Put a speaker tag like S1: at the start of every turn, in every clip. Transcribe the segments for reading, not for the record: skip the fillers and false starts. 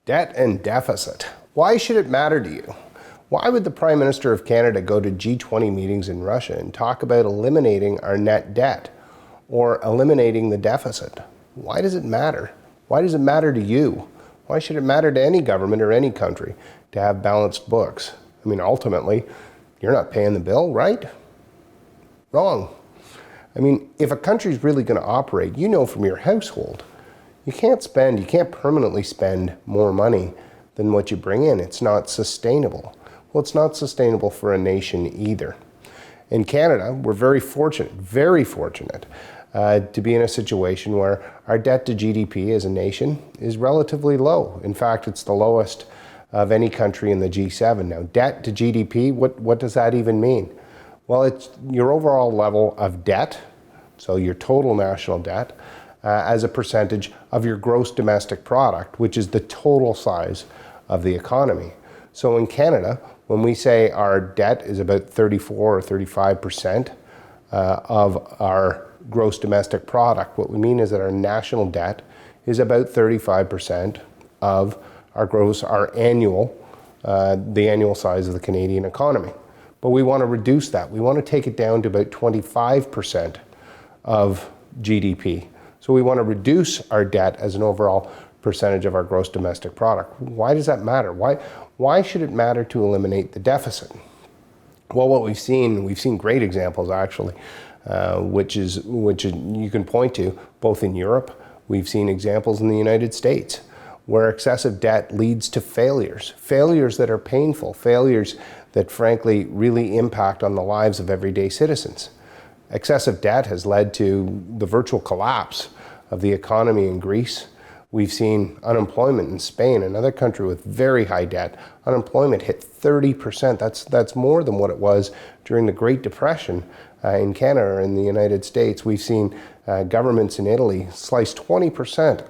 S1: Debt and deficit. Why should it matter to you? Why would the Prime Minister of Canada go to G20 meetings in Russia and talk about eliminating our net debt or eliminating the deficit? Why does it matter? Why does it matter to you? Why should it matter to any government or any country to have balanced books? I mean, ultimately, you're not paying the bill, right? Wrong. I mean, if a country's really going to operate, you know from your household, you can't permanently spend more money than what you bring in. It's not sustainable. Well, it's not sustainable for a nation either. In Canada, we're very fortunate to be in a situation where our debt to GDP as a nation is relatively low. In fact, it's the lowest of any country in the G7. Now, debt to GDP, what does that even mean? Well, it's your overall level of debt, so your total national debt, as a percentage of your gross domestic product, which is the total size of the economy. So in Canada, when we say our debt is about 34 or 35% of our gross domestic product, what we mean is that our national debt is about 35% of the annual size of the Canadian economy. But we want to reduce that. We want to take it down to about 25% of GDP. So we want to reduce our debt as an overall percentage of our gross domestic product. Why does that matter? Why should it matter to eliminate the deficit? Well, what we've seen great examples actually, which you can point to both in Europe. We've seen examples in the United States where excessive debt leads to failures that are painful, failures that frankly really impact on the lives of everyday citizens. Excessive debt has led to the virtual collapse of the economy in Greece. We've seen unemployment in Spain, another country with very high debt. Unemployment hit 30%. That's more than what it was during the Great Depression in Canada or in the United States. We've seen governments in Italy slice 20%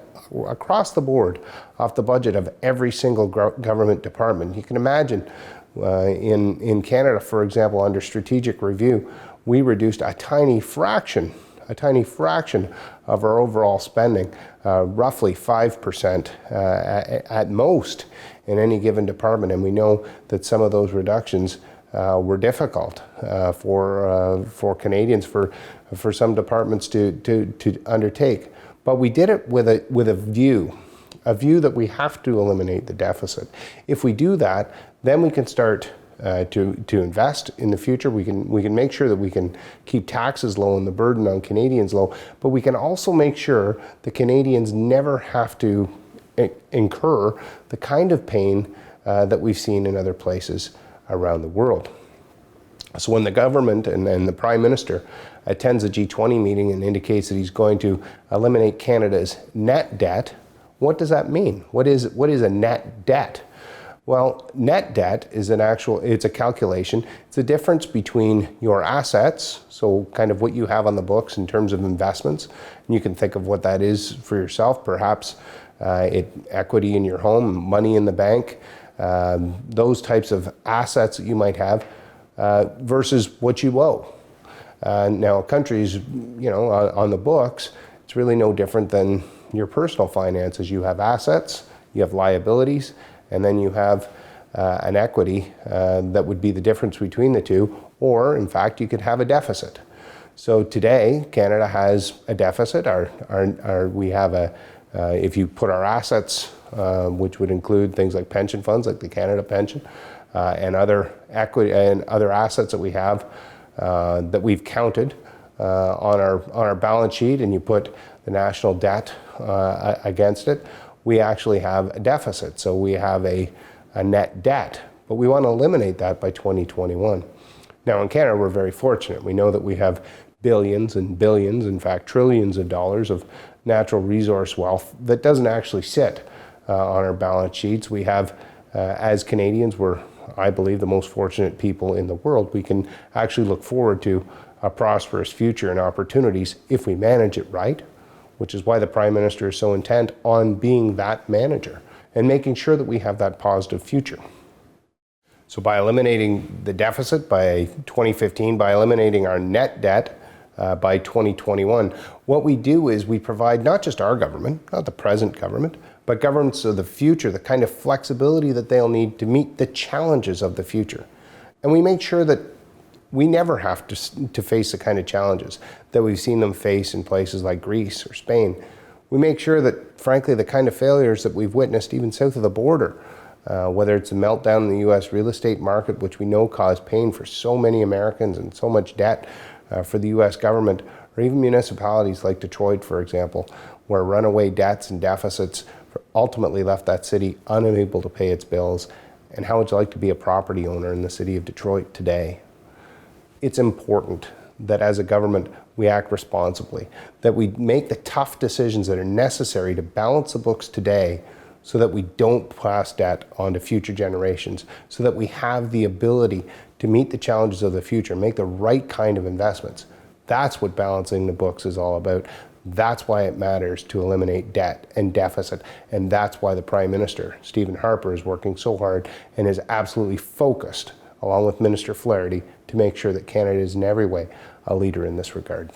S1: across the board off the budget of every single government department. You can imagine in Canada, for example, under strategic review, we reduced a tiny fraction of our overall spending, roughly 5% at most in any given department. And we know that some of those reductions were difficult for Canadians, for some departments to undertake. But we did it with a view that we have to eliminate the deficit. If we do that, then we can start to invest in the future. We can make sure that we can keep taxes low and the burden on Canadians low, but we can also make sure the Canadians never have to incur the kind of pain that we've seen in other places around the world. So when the government and the Prime Minister attends a G20 meeting and indicates that he's going to eliminate Canada's net debt, what does that mean? What is a net debt? Well, net debt is it's a calculation. It's the difference between your assets, so kind of what you have on the books in terms of investments. And you can think of what that is for yourself, perhaps equity in your home, money in the bank, those types of assets that you might have, versus what you owe. Now, countries, on the books, it's really no different than your personal finances. You have assets, you have liabilities, and then you have an equity that would be the difference between the two, or in fact, you could have a deficit. So today, Canada has a deficit. We have if you put our assets, which would include things like pension funds, like the Canada pension, and other equity and other assets that we have that we've counted on our balance sheet, and you put the national debt against it, we actually have a deficit. So we have a net debt, but we want to eliminate that by 2021. Now in Canada, we're very fortunate. We know that we have billions and billions, in fact, trillions of dollars of natural resource wealth that doesn't actually sit on our balance sheets. We have, as Canadians, we're, I believe, the most fortunate people in the world. We can actually look forward to a prosperous future and opportunities if we manage it right, which is why the Prime Minister is so intent on being that manager and making sure that we have that positive future. So by eliminating the deficit by 2015, by eliminating our net debt by 2021, what we do is we provide not just our government, not the present government, but governments of the future, the kind of flexibility that they'll need to meet the challenges of the future. And we make sure that we never have to face the kind of challenges that we've seen them face in places like Greece or Spain. We make sure that, frankly, the kind of failures that we've witnessed even south of the border, whether it's a meltdown in the U.S. real estate market, which we know caused pain for so many Americans and so much debt for the U.S. government, or even municipalities like Detroit, for example, where runaway debts and deficits ultimately left that city unable to pay its bills. And how would you like to be a property owner in the city of Detroit today? It's important that as a government we act responsibly, that we make the tough decisions that are necessary to balance the books today so that we don't pass debt on to future generations, so that we have the ability to meet the challenges of the future, make the right kind of investments. That's what balancing the books is all about. That's why it matters to eliminate debt and deficit. And that's why the Prime Minister, Stephen Harper, is working so hard and is absolutely focused, along with Minister Flaherty, to make sure that Canada is in every way a leader in this regard.